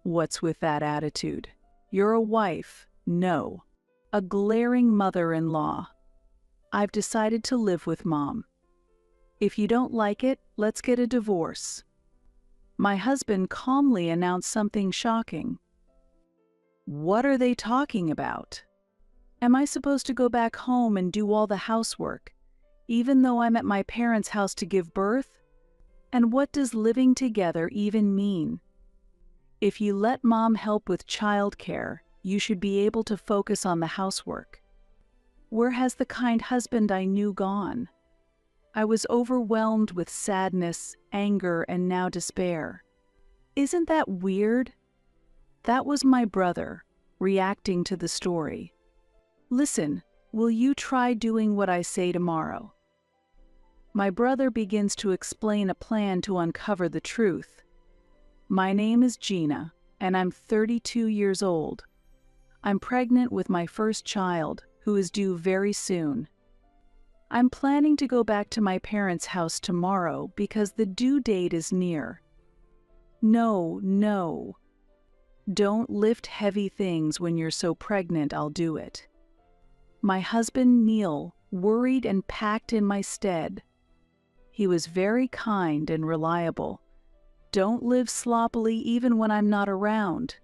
What's with that attitude? You're a wife, no, a glaring mother-in-law. I've decided to live with Mom. If you don't like it, let's get a divorce. My husband calmly announced something shocking. What are they talking about? Am I supposed to go back home and do all the housework, even though I'm at my parents' house to give birth? And what does living together even mean? If you let Mom help with childcare, you should be able to focus on the housework. Where has the kind husband I knew gone? I was overwhelmed with sadness, anger, and now despair. Isn't that weird? That was my brother, reacting to the story. Listen, will you try doing what I say tomorrow? My brother begins to explain a plan to uncover the truth. My name is Gina, and I'm 32 years old. I'm pregnant with my first child, who is due very soon. I'm planning to go back to my parents' house tomorrow because the due date is near. No, no. Don't lift heavy things when you're so pregnant, I'll do it. My husband, Neil, worried and packed in my stead. He was very kind and reliable. Don't live sloppily even when I'm not around.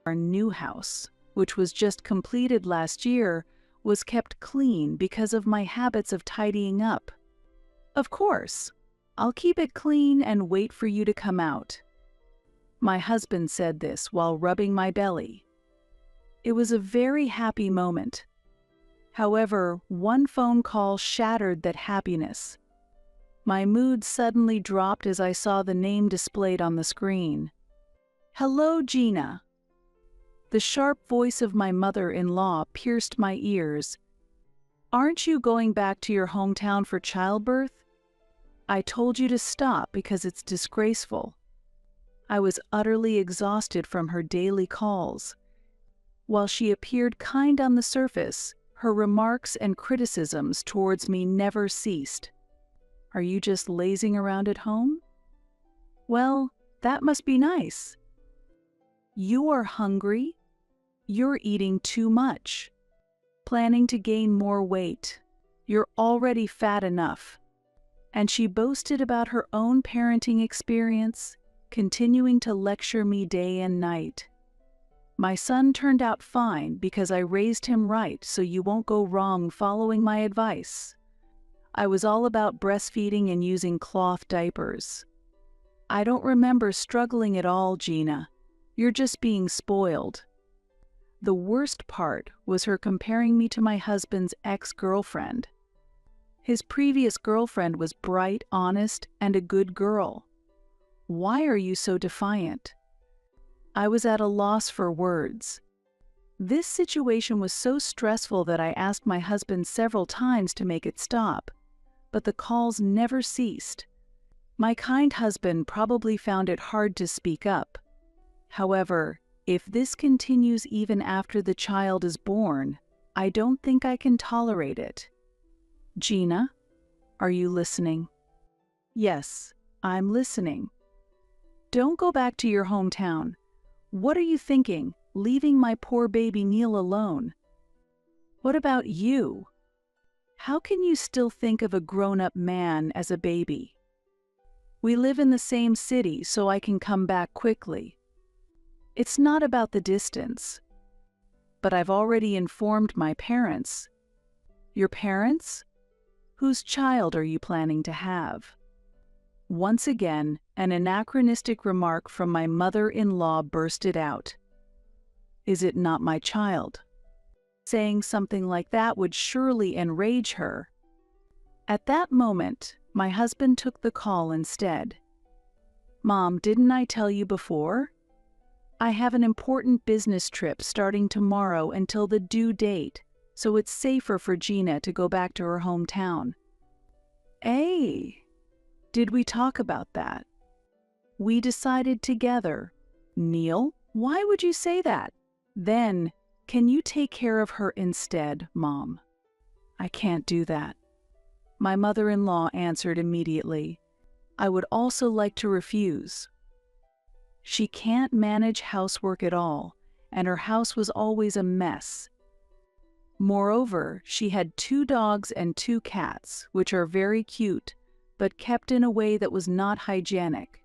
Our new house, which was just completed last year, was kept clean because of my habits of tidying up. Of course, I'll keep it clean and wait for you to come out. My husband said this while rubbing my belly. It was a very happy moment. However, one phone call shattered that happiness. My mood suddenly dropped as I saw the name displayed on the screen. Hello, Gina. The sharp voice of my mother-in-law pierced my ears. Aren't you going back to your hometown for childbirth? I told you to stop because it's disgraceful. I was utterly exhausted from her daily calls. While she appeared kind on the surface, her remarks and criticisms towards me never ceased. Are you just lazing around at home? Well, that must be nice. You are hungry? You're eating too much. Planning to gain more weight. You're already fat enough. And she boasted about her own parenting experience, continuing to lecture me day and night. My son turned out fine because I raised him right, so you won't go wrong following my advice. I was all about breastfeeding and using cloth diapers. I don't remember struggling at all, Gina. You're just being spoiled. The worst part was her comparing me to my husband's ex-girlfriend. His previous girlfriend was bright, honest, and a good girl. Why are you so defiant? I was at a loss for words. This situation was so stressful that I asked my husband several times to make it stop, but the calls never ceased. My kind husband probably found it hard to speak up. However, if this continues even after the child is born, I don't think I can tolerate it. Gina, are you listening? Yes, I'm listening. Don't go back to your hometown. What are you thinking, leaving my poor baby Neil alone? What about you? How can you still think of a grown-up man as a baby? We live in the same city, so I can come back quickly. It's not about the distance. But I've already informed my parents. Your parents? Whose child are you planning to have? Once again, an anachronistic remark from my mother-in-law bursted out. Is it not my child? Saying something like that would surely enrage her. At that moment, my husband took the call instead. Mom, didn't I tell you before? I have an important business trip starting tomorrow until the due date, so it's safer for Gina to go back to her hometown. Hey, did we talk about that? We decided together. Neil, why would you say that? Then, can you take care of her instead, Mom? I can't do that. My mother-in-law answered immediately. I would also like to refuse. She can't manage housework at all, and her house was always a mess. Moreover, she had 2 dogs and 2 cats, which are very cute, but kept in a way that was not hygienic.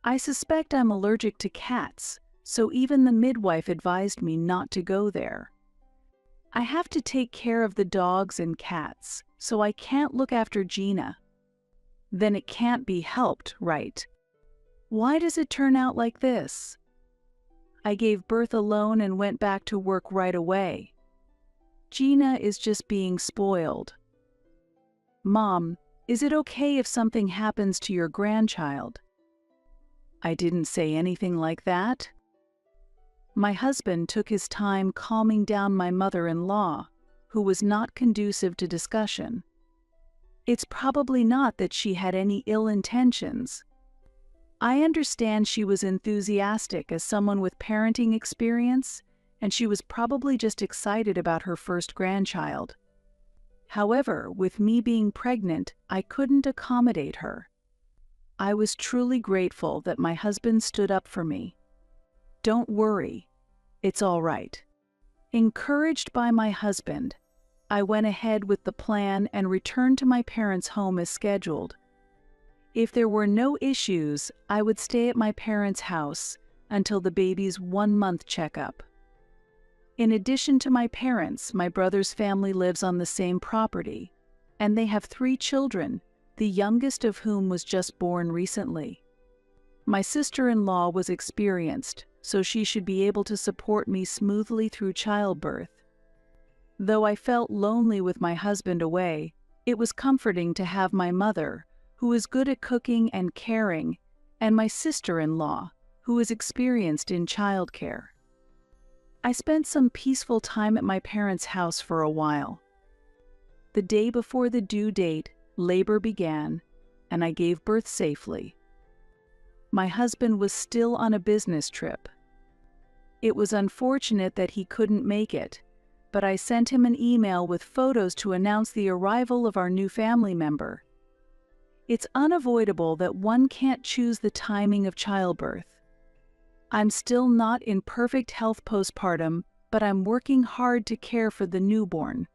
I suspect I'm allergic to cats, so even the midwife advised me not to go there. I have to take care of the dogs and cats, so I can't look after Gina. Then it can't be helped, right? Why does it turn out like this? I gave birth alone and went back to work right away. Gina is just being spoiled. Mom, is it okay if something happens to your grandchild? I didn't say anything like that. My husband took his time calming down my mother-in-law, who was not conducive to discussion. It's probably not that she had any ill intentions. I understand she was enthusiastic as someone with parenting experience, and she was probably just excited about her first grandchild. However, with me being pregnant, I couldn't accommodate her. I was truly grateful that my husband stood up for me. Don't worry, it's all right. Encouraged by my husband, I went ahead with the plan and returned to my parents' home as scheduled. If there were no issues, I would stay at my parents' house until the baby's 1-month checkup. In addition to my parents, my brother's family lives on the same property, and they have 3 children, the youngest of whom was just born recently. My sister-in-law was experienced, so she should be able to support me smoothly through childbirth. Though I felt lonely with my husband away, it was comforting to have my mother, who is good at cooking and caring, and my sister-in-law, who is experienced in childcare. I spent some peaceful time at my parents' house for a while. The day before the due date, labor began, and I gave birth safely. My husband was still on a business trip. It was unfortunate that he couldn't make it, but I sent him an email with photos to announce the arrival of our new family member. It's unavoidable that one can't choose the timing of childbirth. I'm still not in perfect health postpartum, but I'm working hard to care for the newborn.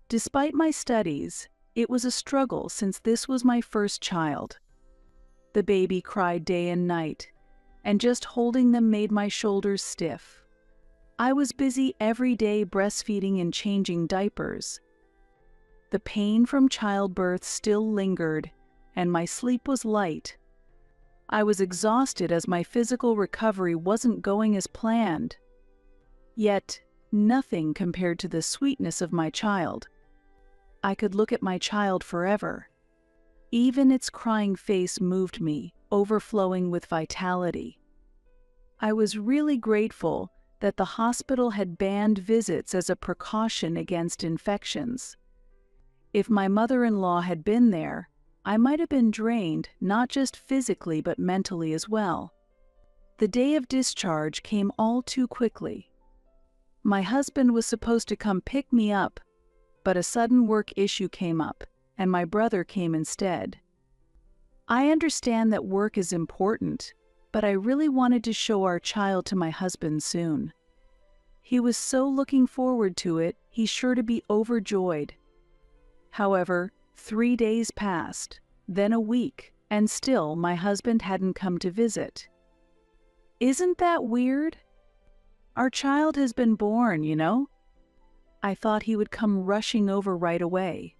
Despite my studies, it was a struggle since this was my first child. The baby cried day and night, and just holding them made my shoulders stiff. I was busy every day breastfeeding and changing diapers. The pain from childbirth still lingered, and my sleep was light. I was exhausted as my physical recovery wasn't going as planned. Yet, nothing compared to the sweetness of my child. I could look at my child forever. Even its crying face moved me, overflowing with vitality. I was really grateful that the hospital had banned visits as a precaution against infections. If my mother-in-law had been there, I might have been drained, not just physically but mentally as well. The day of discharge came all too quickly. My husband was supposed to come pick me up, but a sudden work issue came up, and my brother came instead. I understand that work is important, but I really wanted to show our child to my husband soon. He was so looking forward to it, he's sure to be overjoyed. However, 3 days passed, then a week, and still my husband hadn't come to visit. Isn't that weird? Our child has been born, you know? I thought he would come rushing over right away.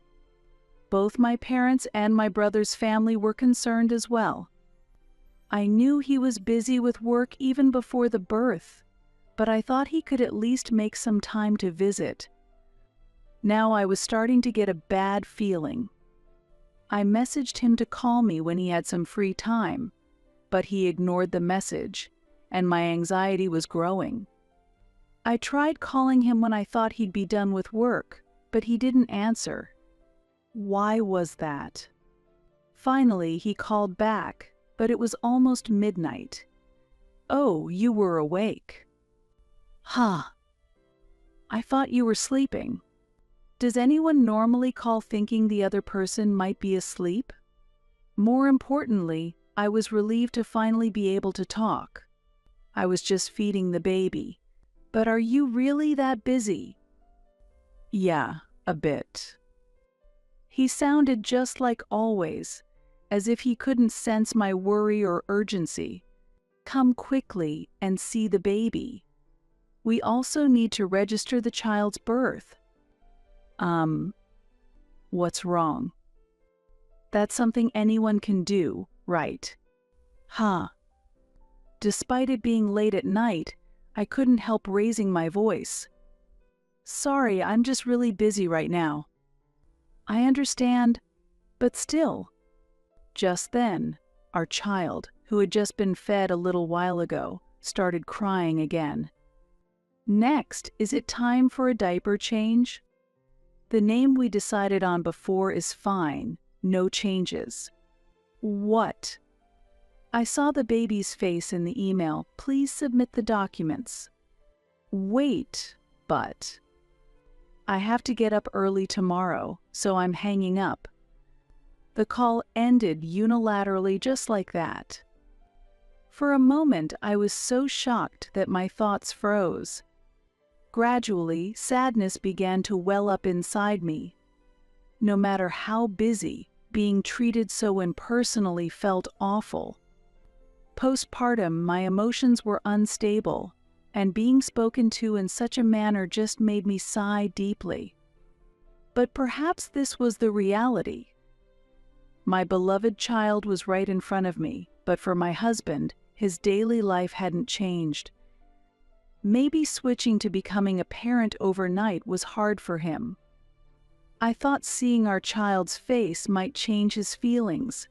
Both my parents and my brother's family were concerned as well. I knew he was busy with work even before the birth, but I thought he could at least make some time to visit. Now I was starting to get a bad feeling. I messaged him to call me when he had some free time, but he ignored the message, and my anxiety was growing. I tried calling him when I thought he'd be done with work, but he didn't answer. Why was that? Finally, he called back, but it was almost midnight. "Oh, you were awake." "Huh. I thought you were sleeping." Does anyone normally call thinking the other person might be asleep? More importantly, I was relieved to finally be able to talk. I was just feeding the baby. But are you really that busy? Yeah, a bit. He sounded just like always, as if he couldn't sense my worry or urgency. Come quickly and see the baby. We also need to register the child's birth. What's wrong? That's something anyone can do, right? Huh. Despite it being late at night, I couldn't help raising my voice. Sorry, I'm just really busy right now. I understand, but still. Just then, our child, who had just been fed a little while ago, started crying again. Next, is it time for a diaper change? The name we decided on before is fine, no changes. What? I saw the baby's face in the email. Please submit the documents. Wait, but I have to get up early tomorrow, so I'm hanging up. The call ended unilaterally just like that. For a moment, I was so shocked that my thoughts froze. Gradually, sadness began to well up inside me. No matter how busy, being treated so impersonally felt awful. Postpartum, my emotions were unstable, and being spoken to in such a manner just made me sigh deeply. But perhaps this was the reality. My beloved child was right in front of me, but for my husband, his daily life hadn't changed. Maybe switching to becoming a parent overnight was hard for him. I thought seeing our child's face might change his feelings.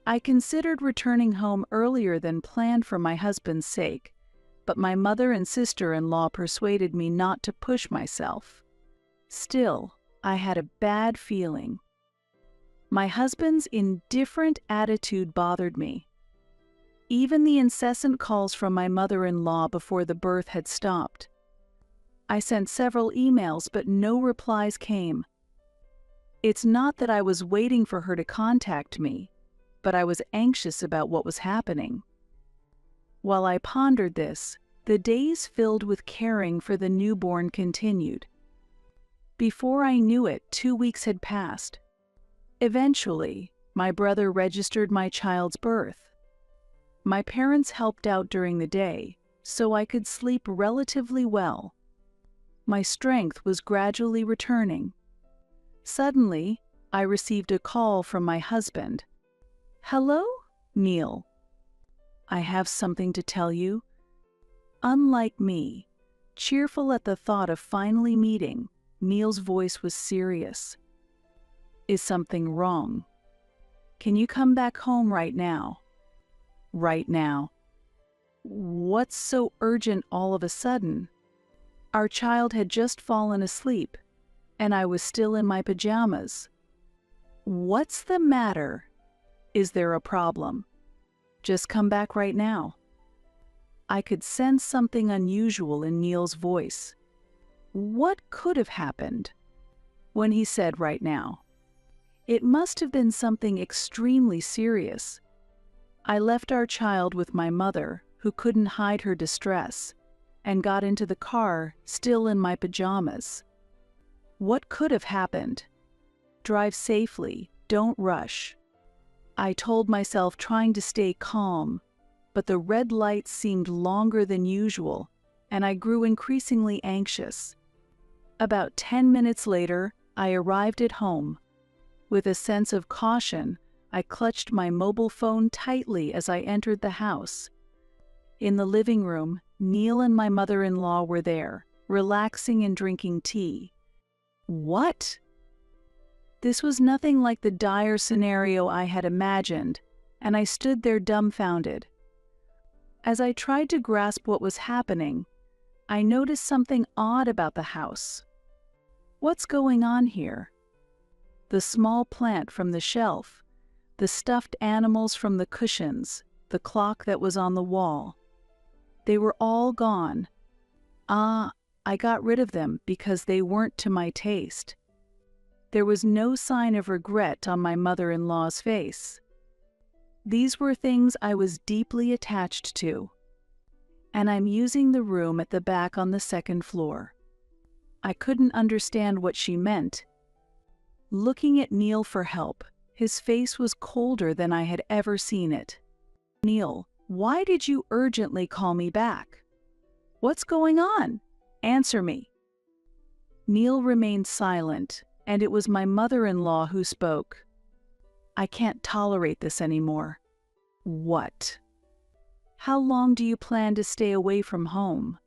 I considered returning home earlier than planned for my husband's sake, but my mother and sister-in-law persuaded me not to push myself. Still, I had a bad feeling. My husband's indifferent attitude bothered me. Even the incessant calls from my mother-in-law before the birth had stopped. I sent several emails, but no replies came. It's not that I was waiting for her to contact me, but I was anxious about what was happening. While I pondered this, the days filled with caring for the newborn continued. Before I knew it, 2 weeks had passed. Eventually, my brother registered my child's birth. My parents helped out during the day, so I could sleep relatively well. My strength was gradually returning. Suddenly, I received a call from my husband. Hello, Neil. I have something to tell you. Unlike me, cheerful at the thought of finally meeting, Neil's voice was serious. Is something wrong? Can you come back home right now? Right now. What's so urgent all of a sudden? Our child had just fallen asleep, and I was still in my pajamas. What's the matter? Is there a problem? Just come back right now. I could sense something unusual in Neil's voice. What could have happened when he said right now? It must have been something extremely serious. I left our child with my mother, who couldn't hide her distress, and got into the car, still in my pajamas. What could have happened? Drive safely, don't rush. I told myself, trying to stay calm, but the red light seemed longer than usual, and I grew increasingly anxious. About 10 minutes later, I arrived at home. With a sense of caution, I clutched my mobile phone tightly as I entered the house. In the living room, Neil and my mother-in-law were there, relaxing and drinking tea. What? This was nothing like the dire scenario I had imagined, and I stood there dumbfounded. As I tried to grasp what was happening, I noticed something odd about the house. What's going on here? The small plant from the shelf, the stuffed animals from the cushions, the clock that was on the wall. They were all gone. I got rid of them because they weren't to my taste. There was no sign of regret on my mother-in-law's face. These were things I was deeply attached to. And I'm using the room at the back on the second floor. I couldn't understand what she meant. Looking at Neil for help, his face was colder than I had ever seen it. Neil, why did you urgently call me back? What's going on? Answer me. Neil remained silent, and it was my mother-in-law who spoke. I can't tolerate this anymore. What? How long do you plan to stay away from home?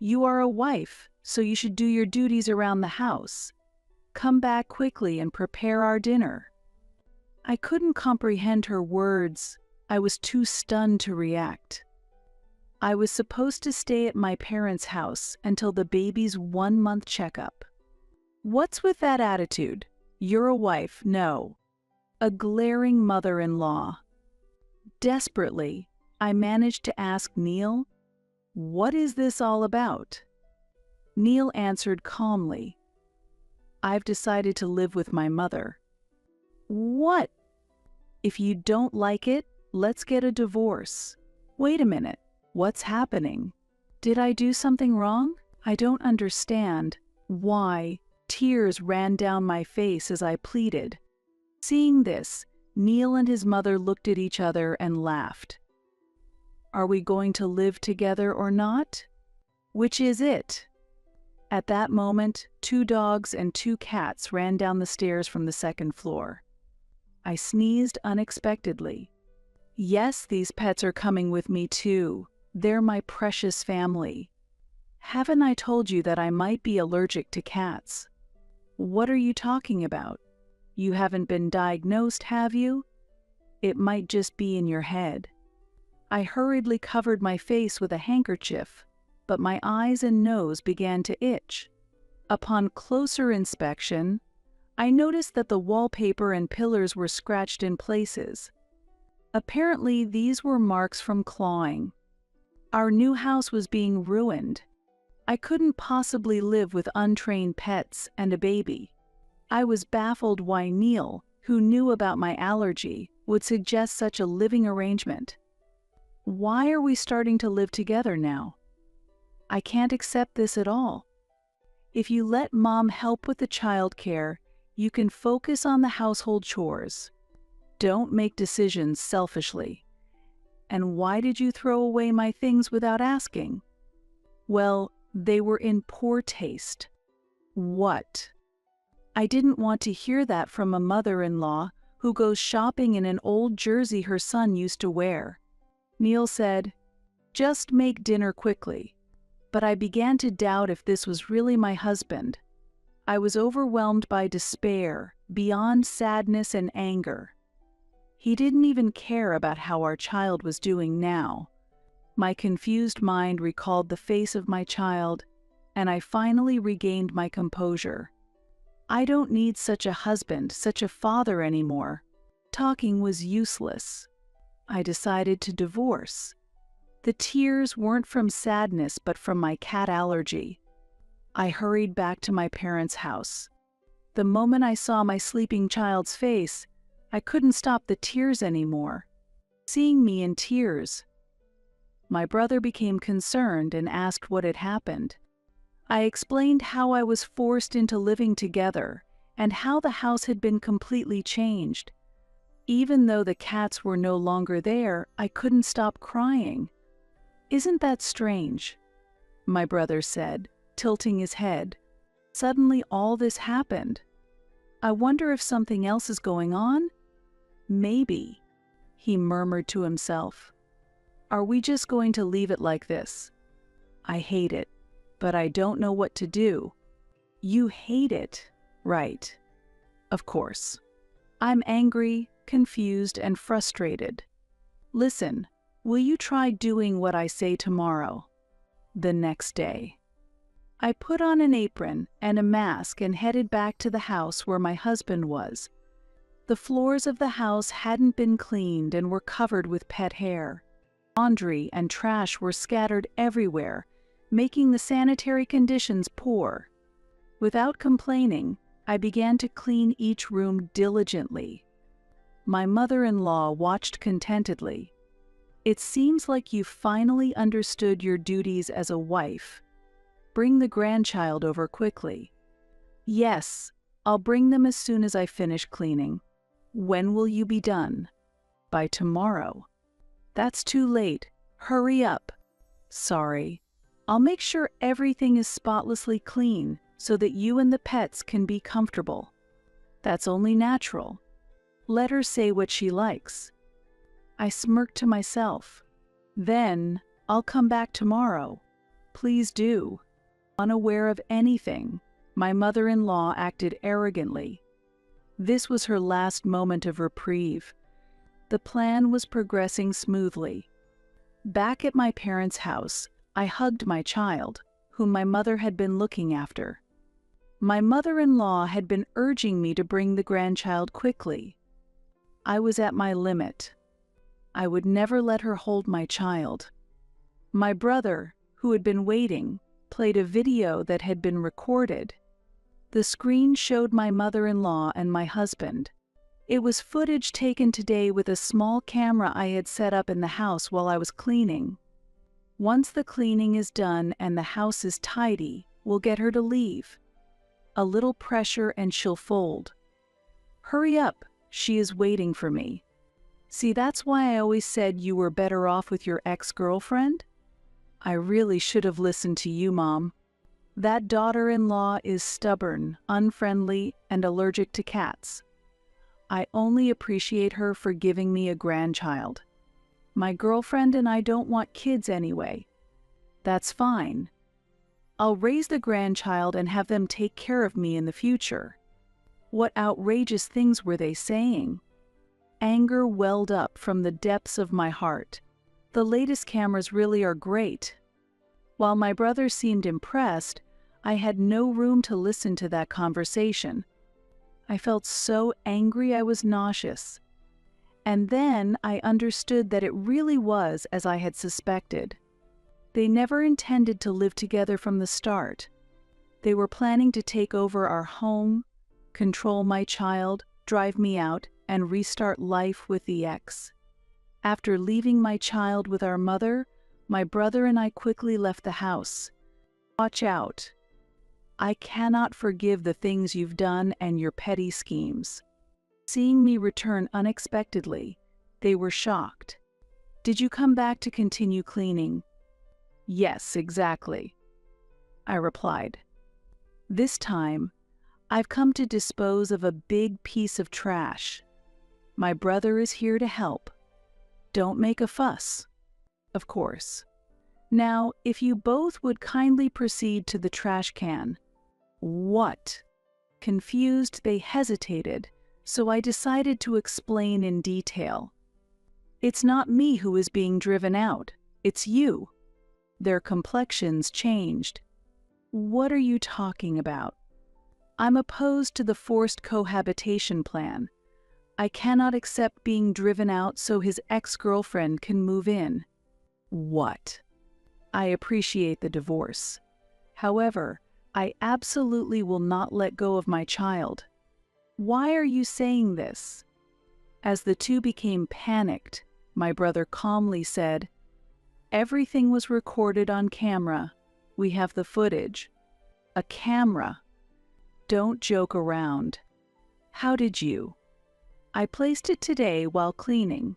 You are a wife, so you should do your duties around the house. Come back quickly and prepare our dinner. I couldn't comprehend her words. I was too stunned to react. I was supposed to stay at my parents' house until the baby's 1-month checkup. What's with that attitude? You're a wife, no. A glaring mother-in-law. Desperately, I managed to ask Neil, "What is this all about?" Neil answered calmly, "I've decided to live with my mother." What? If you don't like it, let's get a divorce. Wait a minute, what's happening? Did I do something wrong? I don't understand. Why? Tears ran down my face as I pleaded. Seeing this, Neil and his mother looked at each other and laughed. Are we going to live together or not? Which is it? At that moment, 2 dogs and 2 cats ran down the stairs from the second floor. I sneezed unexpectedly. Yes, these pets are coming with me too. They're my precious family. Haven't I told you that I might be allergic to cats? What are you talking about? You haven't been diagnosed, have you? It might just be in your head. I hurriedly covered my face with a handkerchief, but my eyes and nose began to itch. Upon closer inspection, I noticed that the wallpaper and pillars were scratched in places. Apparently, these were marks from clawing. Our new house was being ruined. I couldn't possibly live with untrained pets and a baby. I was baffled why Neil, who knew about my allergy, would suggest such a living arrangement. Why are we starting to live together now? I can't accept this at all. If you let Mom help with the childcare, you can focus on the household chores. Don't make decisions selfishly. And why did you throw away my things without asking? Well, they were in poor taste. What? I didn't want to hear that from a mother-in-law who goes shopping in an old jersey her son used to wear. Neil said, "Just make dinner quickly." But I began to doubt if this was really my husband. I was overwhelmed by despair, beyond sadness and anger. He didn't even care about how our child was doing now. My confused mind recalled the face of my child, and I finally regained my composure. I don't need such a husband, such a father anymore. Talking was useless. I decided to divorce. The tears weren't from sadness, but from my cat allergy. I hurried back to my parents' house. The moment I saw my sleeping child's face, I couldn't stop the tears anymore. Seeing me in tears, my brother became concerned and asked what had happened. I explained how I was forced into living together and how the house had been completely changed. Even though the cats were no longer there, I couldn't stop crying. "Isn't that strange?" my brother said, tilting his head. "Suddenly all this happened. I wonder if something else is going on? Maybe," he murmured to himself. "Are we just going to leave it like this? I hate it, but I don't know what to do." "You hate it, right?" "Of course. I'm angry, confused, and frustrated. Listen, will you try doing what I say tomorrow?" The next day, I put on an apron and a mask and headed back to the house where my husband was. The floors of the house hadn't been cleaned and were covered with pet hair. Laundry and trash were scattered everywhere, making the sanitary conditions poor. Without complaining, I began to clean each room diligently. My mother-in-law watched contentedly. It seems like you finally understood your duties as a wife. Bring the grandchild over quickly. Yes, I'll bring them as soon as I finish cleaning. When will you be done? By tomorrow. That's too late. Hurry up. Sorry. I'll make sure everything is spotlessly clean so that you and the pets can be comfortable. That's only natural. Let her say what she likes. I smirked to myself. Then, I'll come back tomorrow. Please do. Unaware of anything, my mother-in-law acted arrogantly. This was her last moment of reprieve. The plan was progressing smoothly. Back at my parents' house, I hugged my child, whom my mother had been looking after. My mother-in-law had been urging me to bring the grandchild quickly. I was at my limit. I would never let her hold my child. My brother, who had been waiting, played a video that had been recorded. The screen showed my mother-in-law and my husband. It was footage taken today with a small camera I had set up in the house while I was cleaning. Once the cleaning is done and the house is tidy, we'll get her to leave. A little pressure and she'll fold. Hurry up, she is waiting for me. See, that's why I always said you were better off with your ex-girlfriend? I really should have listened to you, Mom. That daughter-in-law is stubborn, unfriendly, and allergic to cats. I only appreciate her for giving me a grandchild. My girlfriend and I don't want kids anyway. That's fine. I'll raise the grandchild and have them take care of me in the future. What outrageous things were they saying? Anger welled up from the depths of my heart. The latest cameras really are great. While my brother seemed impressed, I had no room to listen to that conversation. I felt so angry I was nauseous. And then I understood that it really was as I had suspected. They never intended to live together from the start. They were planning to take over our home, control my child, drive me out, and restart life with the ex. After leaving my child with our mother, my brother and I quickly left the house. Watch out. I cannot forgive the things you've done and your petty schemes. Seeing me return unexpectedly, they were shocked. Did you come back to continue cleaning? Yes, exactly, I replied. This time, I've come to dispose of a big piece of trash. My brother is here to help. Don't make a fuss. Of course. Now, if you both would kindly proceed to the trash can. What? Confused, they hesitated, so I decided to explain in detail. It's not me who is being driven out, it's you. Their complexions changed. What are you talking about? I'm opposed to the forced cohabitation plan. I cannot accept being driven out so his ex-girlfriend can move in. What? I appreciate the divorce. However, I absolutely will not let go of my child. Why are you saying this? As the two became panicked, my brother calmly said, "Everything was recorded on camera. We have the footage." A camera? Don't joke around. How did you? I placed it today while cleaning.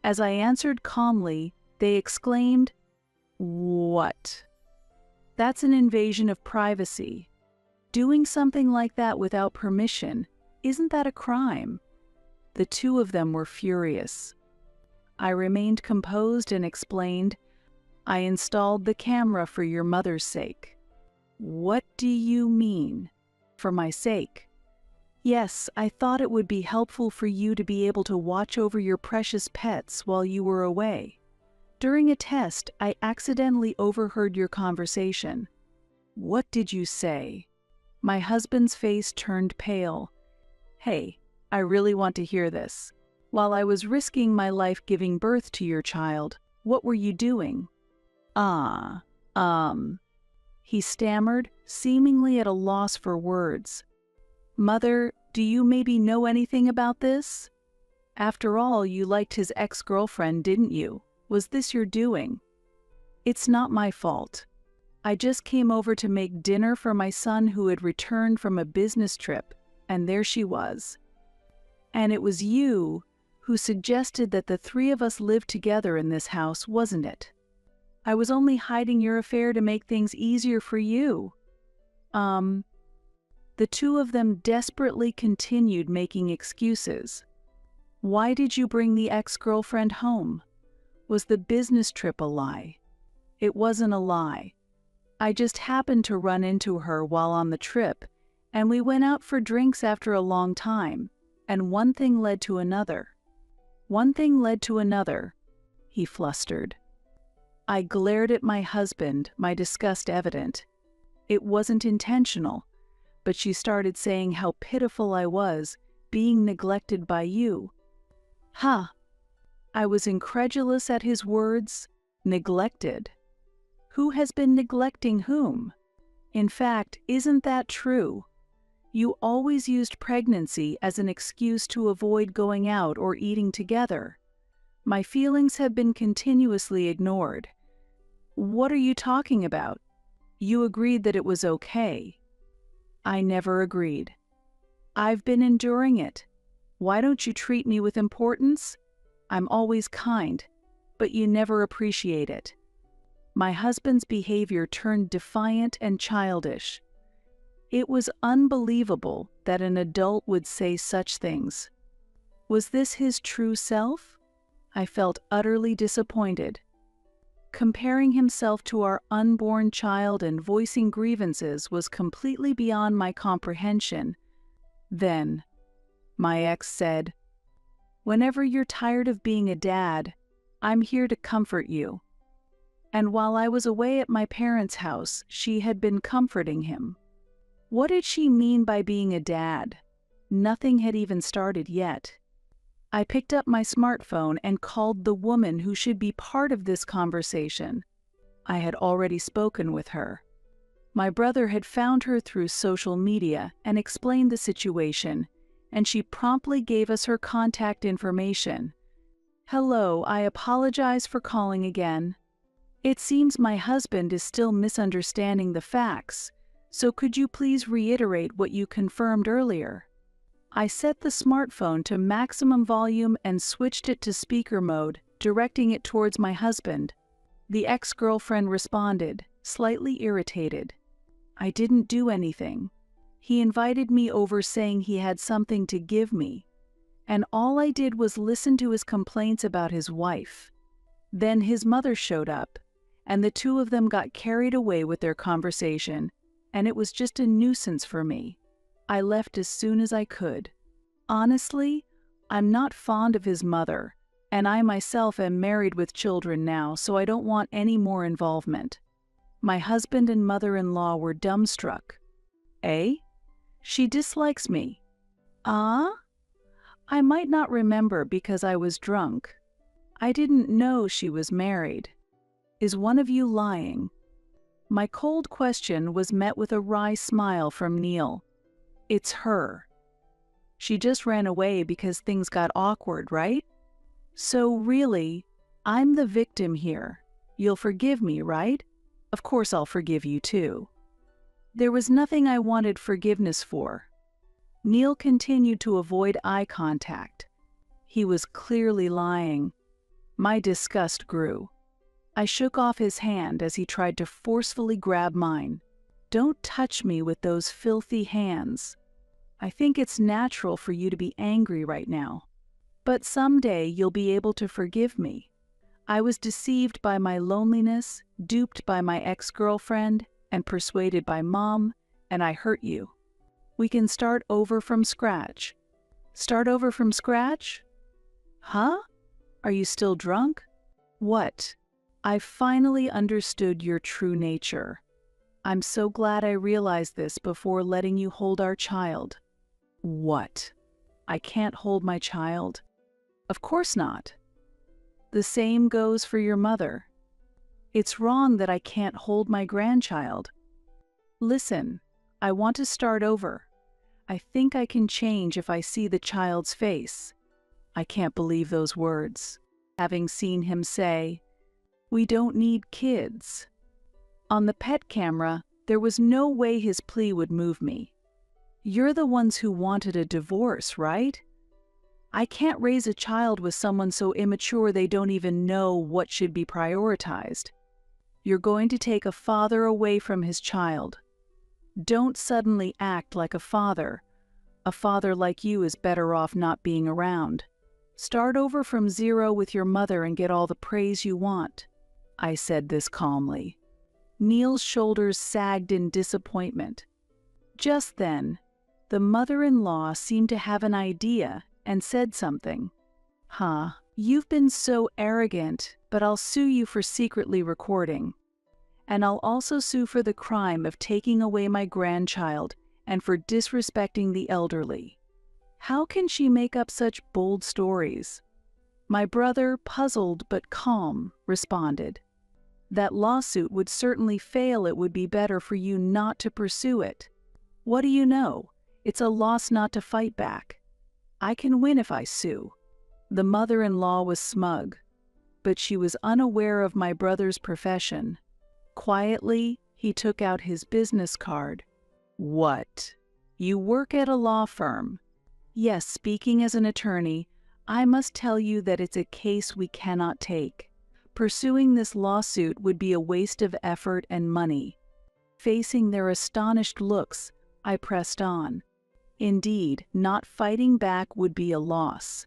As I answered calmly, they exclaimed, "What?" That's an invasion of privacy. Doing something like that without permission, isn't that a crime? The two of them were furious. I remained composed and explained, "I installed the camera for your mother's sake." What do you mean? For my sake? Yes, I thought it would be helpful for you to be able to watch over your precious pets while you were away. During a test, I accidentally overheard your conversation. What did you say? My husband's face turned pale. Hey, I really want to hear this. While I was risking my life giving birth to your child, what were you doing? He stammered, seemingly at a loss for words. Mother, do you maybe know anything about this? After all, you liked his ex-girlfriend, didn't you? Was this your doing? It's not my fault. I just came over to make dinner for my son who had returned from a business trip, and there she was. And it was you who suggested that the three of us live together in this house, wasn't it? I was only hiding your affair to make things easier for you. The two of them desperately continued making excuses. Why did you bring the ex-girlfriend home? Was the business trip a lie? It wasn't a lie. I just happened to run into her while on the trip, and we went out for drinks after a long time, and one thing led to another. One thing led to another, he flustered. I glared at my husband, my disgust evident. It wasn't intentional, but she started saying how pitiful I was, being neglected by you. Huh. I was incredulous at his words. Neglected. Who has been neglecting whom? In fact, isn't that true? You always used pregnancy as an excuse to avoid going out or eating together. My feelings have been continuously ignored. What are you talking about? You agreed that it was okay. I never agreed. I've been enduring it. Why don't you treat me with importance? I'm always kind, but you never appreciate it. My husband's behavior turned defiant and childish. It was unbelievable that an adult would say such things. Was this his true self? I felt utterly disappointed. Comparing himself to our unborn child and voicing grievances was completely beyond my comprehension. Then, my ex said, "Whenever you're tired of being a dad, I'm here to comfort you." And while I was away at my parents' house, she had been comforting him. What did she mean by being a dad? Nothing had even started yet. I picked up my smartphone and called the woman who should be part of this conversation. I had already spoken with her. My brother had found her through social media and explained the situation, and she promptly gave us her contact information. "Hello, I apologize for calling again. It seems my husband is still misunderstanding the facts, so could you please reiterate what you confirmed earlier?" I set the smartphone to maximum volume and switched it to speaker mode, directing it towards my husband. The ex-girlfriend responded, slightly irritated. I didn't do anything. He invited me over saying he had something to give me, and all I did was listen to his complaints about his wife. Then his mother showed up, and the two of them got carried away with their conversation, and it was just a nuisance for me. I left as soon as I could. Honestly, I'm not fond of his mother, and I myself am married with children now, so I don't want any more involvement. My husband and mother-in-law were dumbstruck. Eh? She dislikes me. Ah? I might not remember because I was drunk. I didn't know she was married. Is one of you lying? My cold question was met with a wry smile from Neil. It's her. She just ran away because things got awkward, right? So really, I'm the victim here. You'll forgive me, right? Of course I'll forgive you too. There was nothing I wanted forgiveness for. Neil continued to avoid eye contact. He was clearly lying. My disgust grew. I shook off his hand as he tried to forcefully grab mine. Don't touch me with those filthy hands. I think it's natural for you to be angry right now. But someday you'll be able to forgive me. I was deceived by my loneliness, duped by my ex-girlfriend, and persuaded by Mom, and I hurt you. We can start over from scratch. Start over from scratch? Huh? Are you still drunk? What? I finally understood your true nature. I'm so glad I realized this before letting you hold our child. What? I can't hold my child? Of course not. The same goes for your mother. It's wrong that I can't hold my grandchild. Listen, I want to start over. I think I can change if I see the child's face. I can't believe those words, having seen him say, "We don't need kids." On the pet camera, there was no way his plea would move me. "You're the ones who wanted a divorce, right? I can't raise a child with someone so immature they don't even know what should be prioritized. You're going to take a father away from his child. Don't suddenly act like a father. A father like you is better off not being around. Start over from zero with your mother and get all the praise you want." I said this calmly. Neil's shoulders sagged in disappointment. Just then, the mother-in-law seemed to have an idea and said something. You've been so arrogant, but I'll sue you for secretly recording. And I'll also sue for the crime of taking away my grandchild and for disrespecting the elderly." How can she make up such bold stories? My brother, puzzled but calm, responded, "That lawsuit would certainly fail. It would be better for you not to pursue it. What do you know? It's a loss not to fight back. I can win if I sue." The mother-in-law was smug, but she was unaware of my brother's profession. Quietly, he took out his business card. "What? You work at a law firm?" "Yes, speaking as an attorney, I must tell you that it's a case we cannot take. Pursuing this lawsuit would be a waste of effort and money." Facing their astonished looks, I pressed on. "Indeed, not fighting back would be a loss.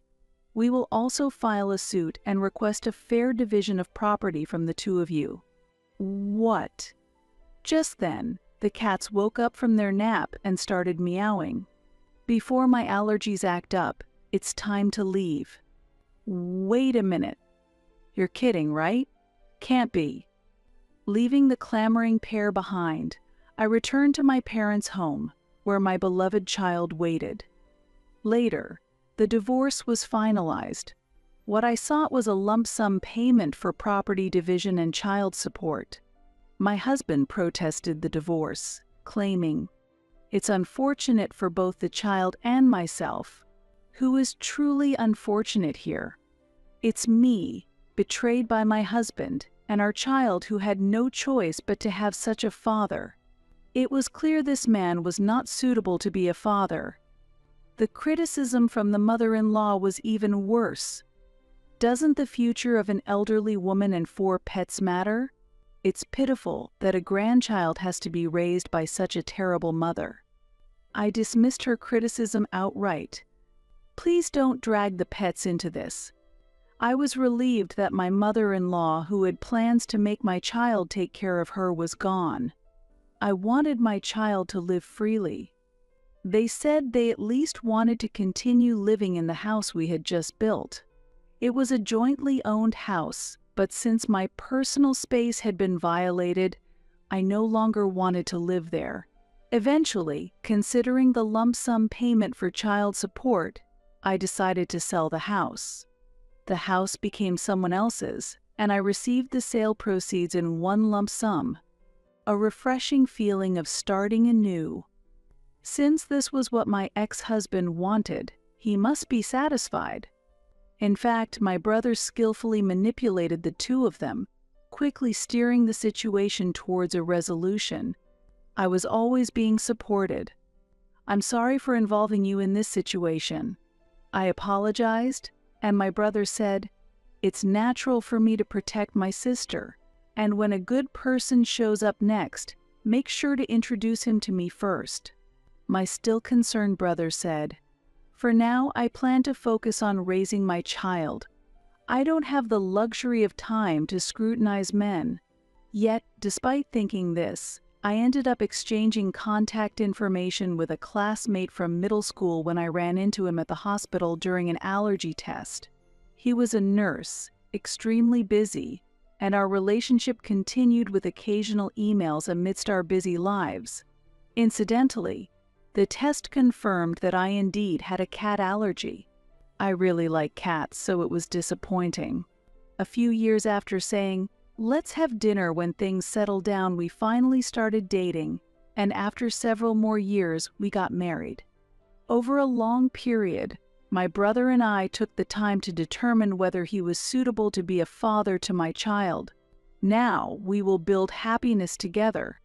We will also file a suit and request a fair division of property from the two of you." "What?" Just then, the cats woke up from their nap and started meowing. Before my allergies act up, it's time to leave. "Wait a minute. You're kidding, right? Can't be." Leaving the clamoring pair behind, I returned to my parents' home, where my beloved child waited. Later, the divorce was finalized. What I sought was a lump sum payment for property division and child support. My husband protested the divorce, claiming, "It's unfortunate for both the child and myself." Who is truly unfortunate here? It's me, betrayed by my husband, and our child who had no choice but to have such a father. It was clear this man was not suitable to be a father. The criticism from the mother-in-law was even worse. Doesn't the future of an elderly woman and 4 pets matter? It's pitiful that a grandchild has to be raised by such a terrible mother. I dismissed her criticism outright. Please don't drag the pets into this. I was relieved that my mother-in-law, who had plans to make my child take care of her, was gone. I wanted my child to live freely. They said they at least wanted to continue living in the house we had just built. It was a jointly owned house, but since my personal space had been violated, I no longer wanted to live there. Eventually, considering the lump sum payment for child support, I decided to sell the house. The house became someone else's, and I received the sale proceeds in one lump sum. A refreshing feeling of starting anew. Since this was what my ex-husband wanted, he must be satisfied. In fact, my brother skillfully manipulated the two of them, quickly steering the situation towards a resolution. I was always being supported. "I'm sorry for involving you in this situation." I apologized, and my brother said, "It's natural for me to protect my sister, and when a good person shows up next, make sure to introduce him to me first." My still concerned brother said, "For now, I plan to focus on raising my child. I don't have the luxury of time to scrutinize men." Yet, despite thinking this, I ended up exchanging contact information with a classmate from middle school when I ran into him at the hospital during an allergy test. He was a nurse, extremely busy, and our relationship continued with occasional emails amidst our busy lives. Incidentally, the test confirmed that I indeed had a cat allergy. I really like cats, so it was disappointing. A few years after saying, "Let's have dinner when things settle down," we finally started dating, and after several more years, we got married. Over a long period, My brother and I took the time to determine whether he was suitable to be a father to my child. Now we will build happiness together.